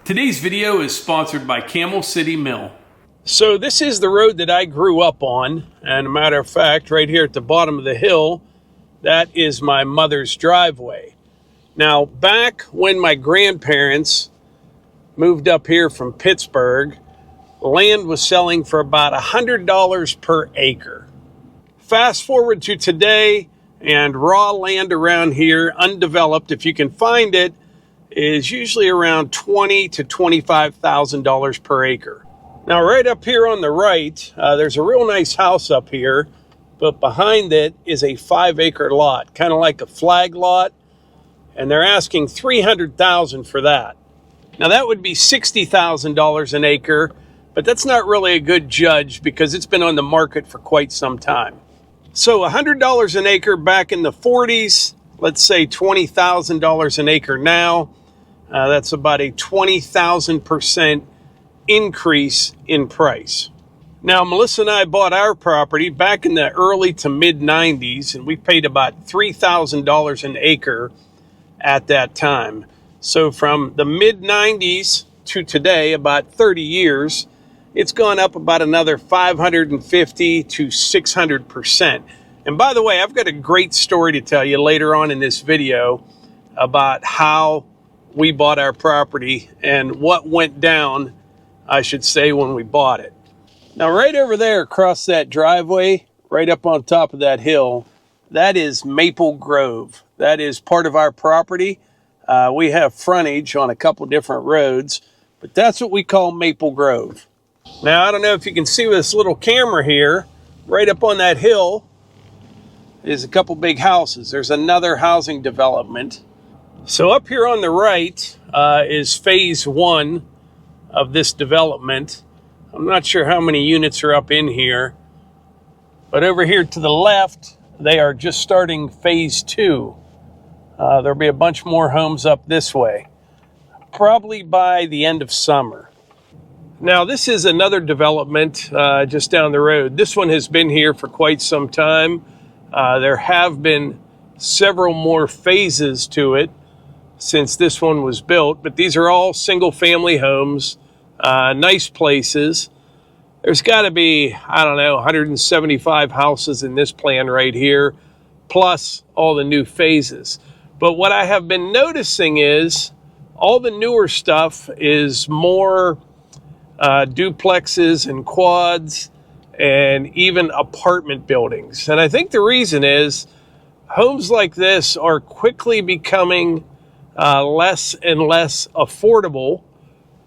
Today's video is sponsored by Camel City Mill. So this is the road that I grew up on, and a matter of fact, right here at the bottom of the hill, that is my mother's driveway. Now, back when my grandparents moved up here from Pittsburgh, land was selling for about $100 per acre. Fast forward to today, and raw land around here, undeveloped, if you can find it, is usually around $20,000 to $25,000 per acre. Now, right up here on the right, there's a real nice house up here, but behind it is a 5-acre lot, kind of like a flag lot, and they're asking $300,000 for that. Now, that would be $60,000 an acre, but that's not really a good judge because it's been on the market for quite some time. So $100 an acre back in the 40s, let's say $20,000 an acre now. That's about a 20,000% increase in price. Now, Melissa and I bought our property back in the early to mid 90s, and we paid about $3,000 an acre at that time. So from the mid 90s to today, about 30 years, it's gone up about another 550 to 600%. And by the way, I've got a great story to tell you later on in this video about how we bought our property and what went down, I should say, when we bought it. Now, right over there across that driveway, right up on top of that hill, that is Maple Grove. That is part of our property. We have frontage on a couple different roads, but that's what we call Maple Grove. Now, I don't know if you can see with this little camera here, right up on that hill is a couple big houses. There's another housing development. So up here on the right is phase 1 of this development. I'm not sure how many units are up in here, but over here to the left, they are just starting phase 2. There'll be a bunch more homes up this way, probably by the end of summer. Now, this is another development just down the road. This one has been here for quite some time. There have been several more phases to it since this one was built, but these are all single-family homes, nice places. There's got to be, 175 houses in this plan right here, plus all the new phases. But what I have been noticing is all the newer stuff is more duplexes and quads and even apartment buildings. And I think the reason is homes like this are quickly becoming less and less affordable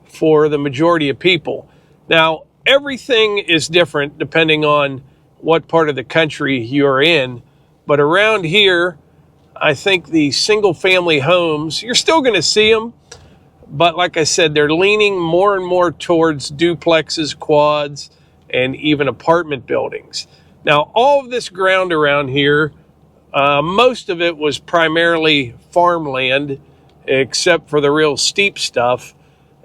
for the majority of people. Now, everything is different depending on what part of the country you're in. But around here, I think the single family homes, you're still going to see them. But like I said, they're leaning more and more towards duplexes, quads, and even apartment buildings. Now, all of this ground around here, most of it was primarily farmland, except for the real steep stuff.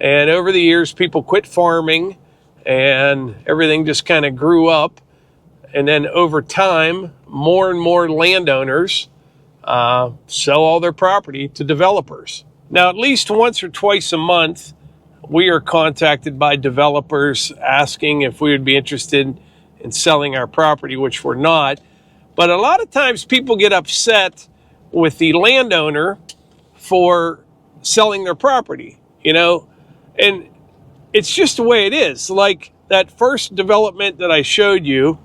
And over the years, people quit farming, and everything just kind of grew up. And then over time, more and more landowners sell all their property to developers. Now, at least once or twice a month, we are contacted by developers asking if we would be interested in selling our property, which we're not. But a lot of times people get upset with the landowner for selling their property, and it's just the way it is. Like that first development that I showed you,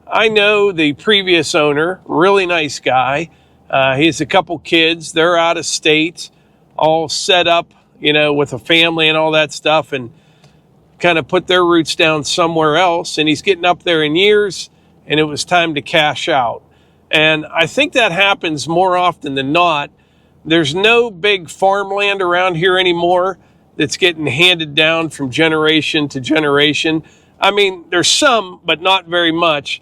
I know the previous owner, really nice guy. He has a couple kids. They're out of state, all set up, with a family and all that stuff, and kind of put their roots down somewhere else. And he's getting up there in years, and it was time to cash out. And I think that happens more often than not. There's no big farmland around here anymore that's getting handed down from generation to generation. I mean, there's some, but not very much.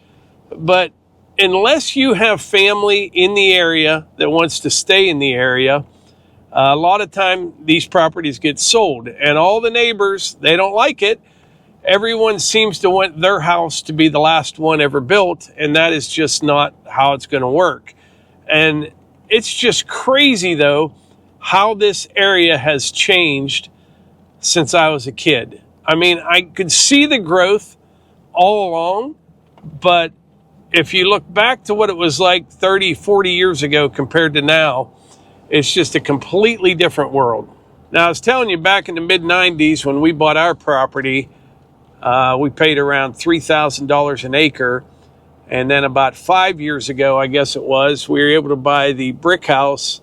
But unless you have family in the area that wants to stay in the area, a lot of time these properties get sold, and all the neighbors, they don't like it. Everyone seems to want their house to be the last one ever built, and that is just not how it's going to work. And it's just crazy, though, how this area has changed since I was a kid. I mean, I could see the growth all along, but if you look back to what it was like 30, 40 years ago compared to now, it's just a completely different world. Now, I was telling you, back in the mid-90s when we bought our property, we paid around $3,000 an acre. And then about 5 years ago, I guess it was, we were able to buy the brick house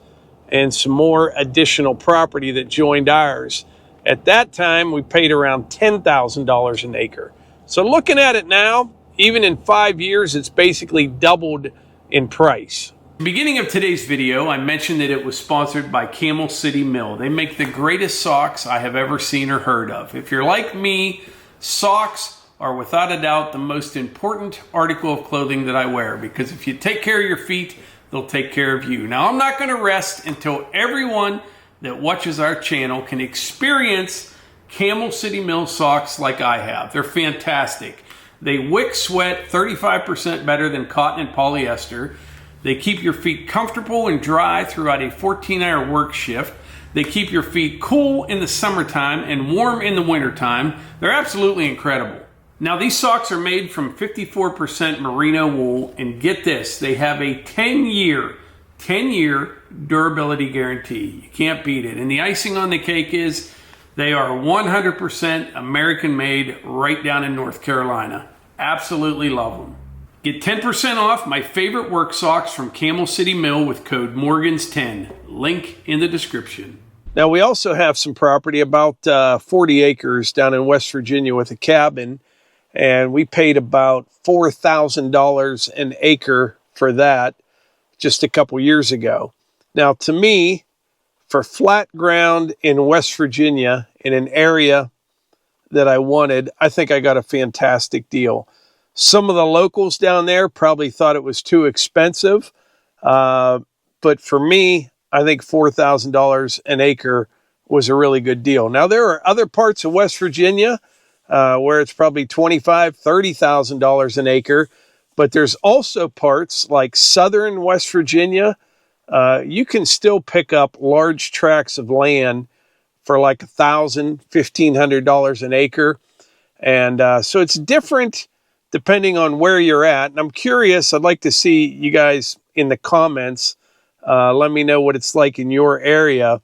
and some more additional property that joined ours. At that time, we paid around $10,000 an acre. So looking at it now, even in 5 years, it's basically doubled in price. At the beginning of today's video, I mentioned that it was sponsored by Camel City Mill. They make the greatest socks I have ever seen or heard of. If you're like me, socks are without a doubt the most important article of clothing that I wear, because if you take care of your feet, they'll take care of you. Now, I'm not going to rest until everyone that watches our channel can experience Camel City Mill socks like I have. They're fantastic. They wick sweat 35% better than cotton and polyester. They keep your feet comfortable and dry throughout a 14-hour work shift. They keep your feet cool in the summertime and warm in the wintertime. They're absolutely incredible. Now, these socks are made from 54% merino wool, and get this, they have a 10-year durability guarantee. You can't beat it. And the icing on the cake is they are 100% American made right down in North Carolina. Absolutely love them. Get 10% off my favorite work socks from Camel City Mill with code Morgans10. Link in the description. Now, we also have some property, about 40 acres down in West Virginia with a cabin, and we paid about $4,000 an acre for that just a couple years ago. Now, to me, for flat ground in West Virginia in an area that I wanted, I think I got a fantastic deal. Some of the locals down there probably thought it was too expensive, but for me, I think $4,000 an acre was a really good deal. Now, there are other parts of West Virginia where it's probably $25,000, $30,000 an acre, but there's also parts like southern West Virginia. You can still pick up large tracts of land for like $1,000, $1,500 an acre. And so it's different depending on where you're at. And I'm curious, I'd like to see you guys in the comments. Let me know what it's like in your area.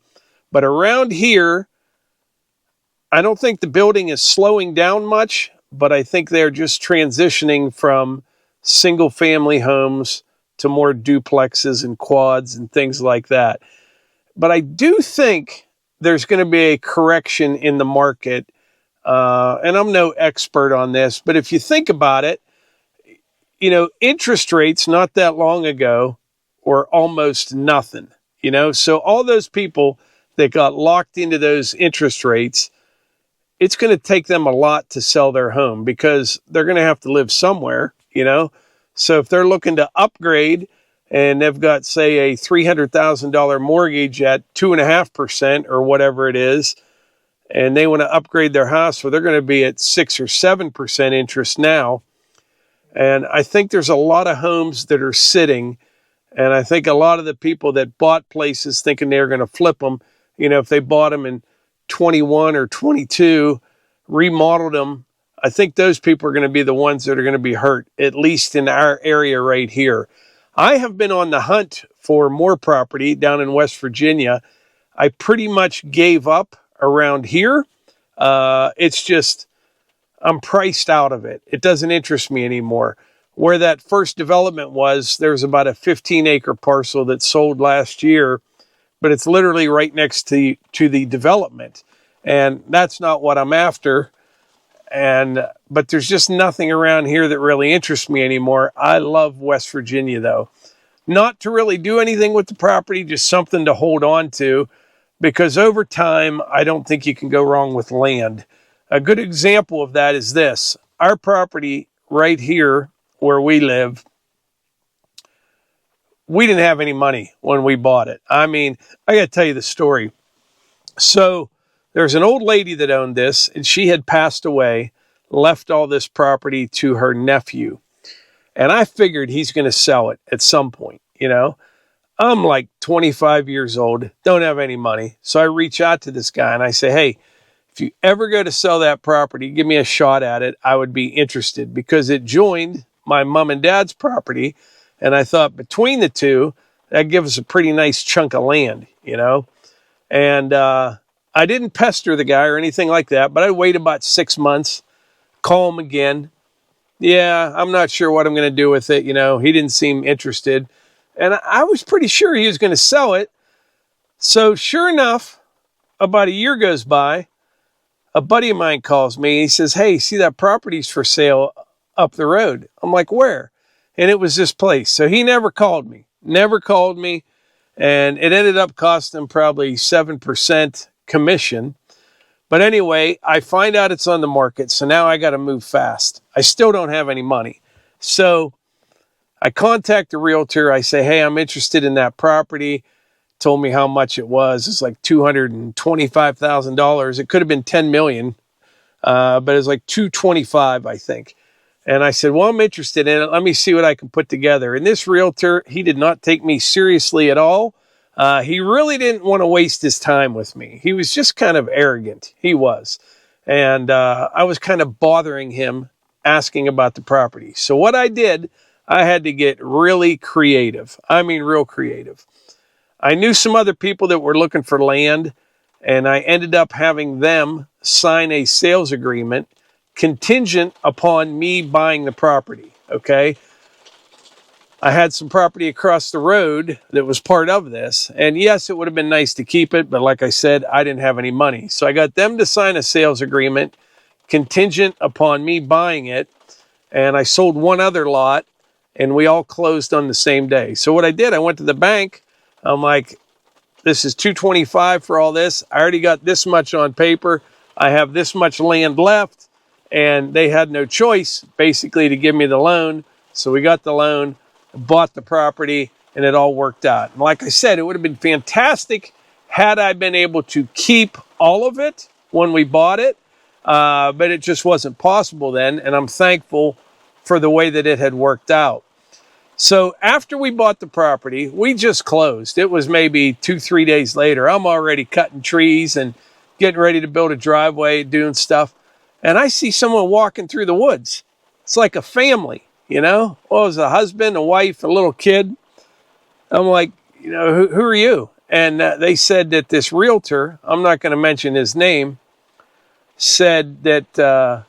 But around here, I don't think the building is slowing down much, but I think they're just transitioning from single family homes to more duplexes and quads and things like that. But I do think there's going to be a correction in the market. And I'm no expert on this, but if you think about it, you know, interest rates not that long ago were almost nothing, you know, so all those people that got locked into those interest rates, it's going to take them a lot to sell their home because they're going to have to live somewhere, you know. So if they're looking to upgrade and they've got, say, a $300,000 mortgage at 2.5% or whatever it is, and they want to upgrade their house, well, they're going to be at 6 or 7% interest now. And I think there's a lot of homes that are sitting, and I think a lot of the people that bought places thinking they're going to flip them, you know, if they bought them in 21 or 22, remodeled them, I think those people are going to be the ones that are going to be hurt, at least in our area right here. I have been on the hunt for more property down in West Virginia. I pretty much gave up around here. It's just, I'm priced out of it. It doesn't interest me anymore. Where that first development was, there was about a 15-acre parcel that sold last year, but it's literally right next to the development. And that's not what I'm after. But there's just nothing around here that really interests me anymore. I love West Virginia, though. Not to really do anything with the property, just something to hold on to, because over time, I don't think you can go wrong with land. A good example of that is this. Our property right here where we live, we didn't have any money when we bought it. I mean, I got to tell you the story. So there's an old lady that owned this, and she had passed away, left all this property to her nephew. And I figured he's going to sell it at some point, you know. I'm like 25 years old, don't have any money. So I reach out to this guy and I say, hey, if you ever go to sell that property, give me a shot at it. I would be interested because it joined my mom and dad's property. And I thought between the two, that gives us a pretty nice chunk of land, you know? And I didn't pester the guy or anything like that, but I waited about 6 months, call him again. Yeah, I'm not sure what I'm going to do with it. You know, he didn't seem interested. And I was pretty sure he was going to sell it. So sure enough, about a year goes by, a buddy of mine calls me. He says, hey, see that property's for sale up the road. I'm like, where? And it was this place. So he never called me. And it ended up costing him probably 7% commission. But anyway, I find out it's on the market. So now I got to move fast. I still don't have any money. So I contact the realtor. I say, hey, I'm interested in that property. Told me how much it was. It's like $225,000. It could have been $10 million, but it was like $225, I think. And I said, well, I'm interested in it. Let me see what I can put together. And this realtor, he did not take me seriously at all. He really didn't want to waste his time with me. He was just kind of arrogant. He was. And I was kind of bothering him, asking about the property. So what I did, I had to get really creative. I mean, real creative. I knew some other people that were looking for land, and I ended up having them sign a sales agreement contingent upon me buying the property, okay? I had some property across the road that was part of this, and yes, it would have been nice to keep it, but like I said, I didn't have any money. So I got them to sign a sales agreement contingent upon me buying it, and I sold one other lot, and we all closed on the same day. So what I did, I went to the bank. I'm like, this is $225 for all this. I already got this much on paper. I have this much land left. And they had no choice, basically, to give me the loan. So we got the loan, bought the property, and it all worked out. And like I said, it would have been fantastic had I been able to keep all of it when we bought it. But it just wasn't possible then. And I'm thankful for the way that it had worked out. So after we bought the property, we just closed. It was maybe 2-3 days later. I'm already cutting trees and getting ready to build a driveway, doing stuff. And I see someone walking through the woods. It's like a family, you know? Well, it was a husband, a wife, a little kid. I'm like, you know, who are you? And they said that this realtor, I'm not going to mention his name, said that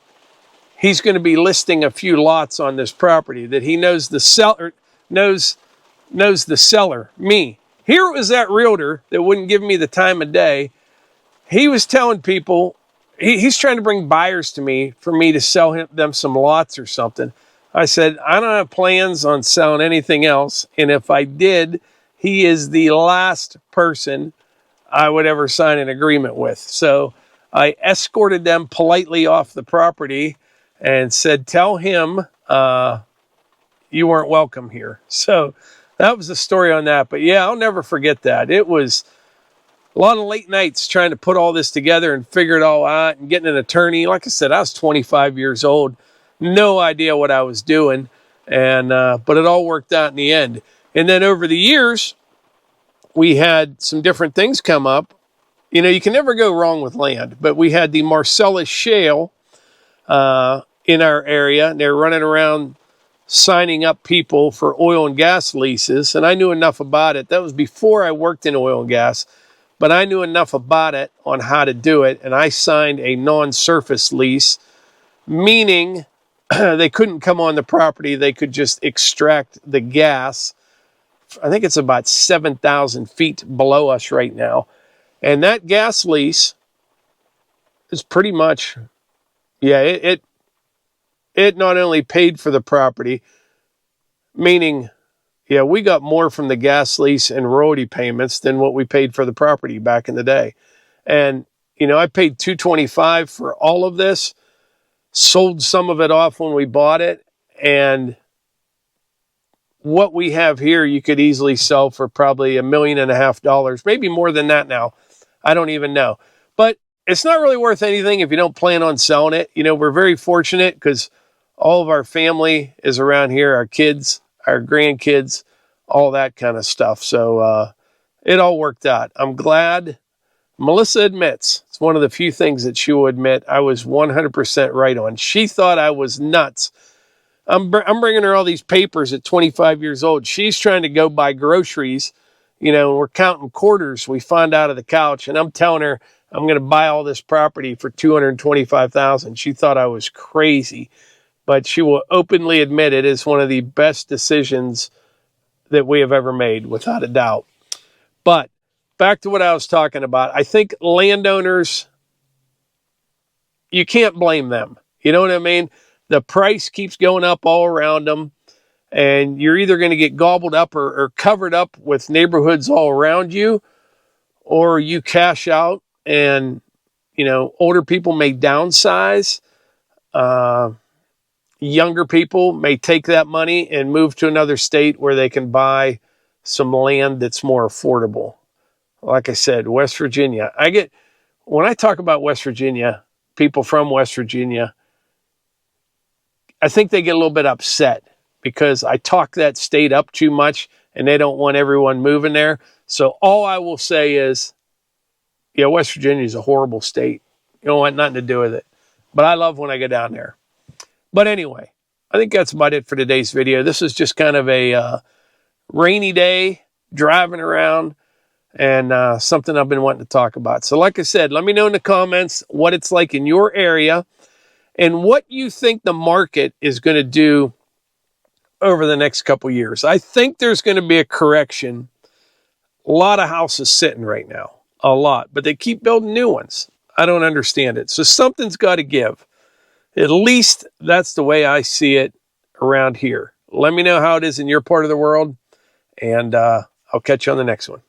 he's going to be listing a few lots on this property, that he knows the seller, knows the seller, me. Here was that realtor that wouldn't give me the time of day. He was telling people, he's trying to bring buyers to me for me to sell them some lots or something. I said, I don't have plans on selling anything else. And if I did, he is the last person I would ever sign an agreement with. So I escorted them politely off the property and said, tell him you weren't welcome here. So that was the story on that. But yeah, I'll never forget that. It was a lot of late nights trying to put all this together and figure it all out and getting an attorney. Like I said, I was 25 years old. No idea what I was doing. And but it all worked out in the end. And then over the years, we had some different things come up. You know, you can never go wrong with land. But we had the Marcellus Shale in our area. And they're running around signing up people for oil and gas leases. And I knew enough about it. That was before I worked in oil and gas. But I knew enough about it on how to do it. And I signed a non-surface lease, meaning they couldn't come on the property. They could just extract the gas. I think it's about 7,000 feet below us right now. And that gas lease is pretty much, yeah, it not only paid for the property, meaning, yeah, we got more from the gas lease and royalty payments than what we paid for the property back in the day. And, you know, I paid $225 for all of this, sold some of it off when we bought it. And what we have here, you could easily sell for probably $1.5 million, maybe more than that now. I don't even know. But it's not really worth anything if you don't plan on selling it. You know, we're very fortunate because all of our family is around here, our kids, our grandkids, all that kind of stuff. So it all worked out. I'm glad Melissa admits, it's one of the few things that she will admit I was 100% right on. She thought I was nuts. I'm bringing her all these papers at 25 years old. She's trying to go buy groceries. We're counting quarters we find out of the couch, and I'm telling her I'm going to buy all this property for $225,000. She thought I was crazy, but she will openly admit it is one of the best decisions that we have ever made, without a doubt. But back to what I was talking about. I think landowners, you can't blame them. You know what I mean? The price keeps going up all around them, and you're either going to get gobbled up or covered up with neighborhoods all around you, or you cash out and, older people may downsize. Younger people may take that money and move to another state where they can buy some land that's more affordable. Like I said, West Virginia. When I talk about West Virginia, people from West Virginia, I think they get a little bit upset because I talk that state up too much and they don't want everyone moving there. So all I will say is, West Virginia is a horrible state. You don't want nothing to do with it. But I love when I go down there. But anyway, I think that's about it for today's video. This is just kind of a rainy day, driving around, and something I've been wanting to talk about. So like I said, let me know in the comments what it's like in your area and what you think the market is going to do over the next couple years. I think there's going to be a correction. A lot of houses sitting right now, a lot, but they keep building new ones. I don't understand it. So something's got to give. At least that's the way I see it around here. Let me know how it is in your part of the world, and I'll catch you on the next one.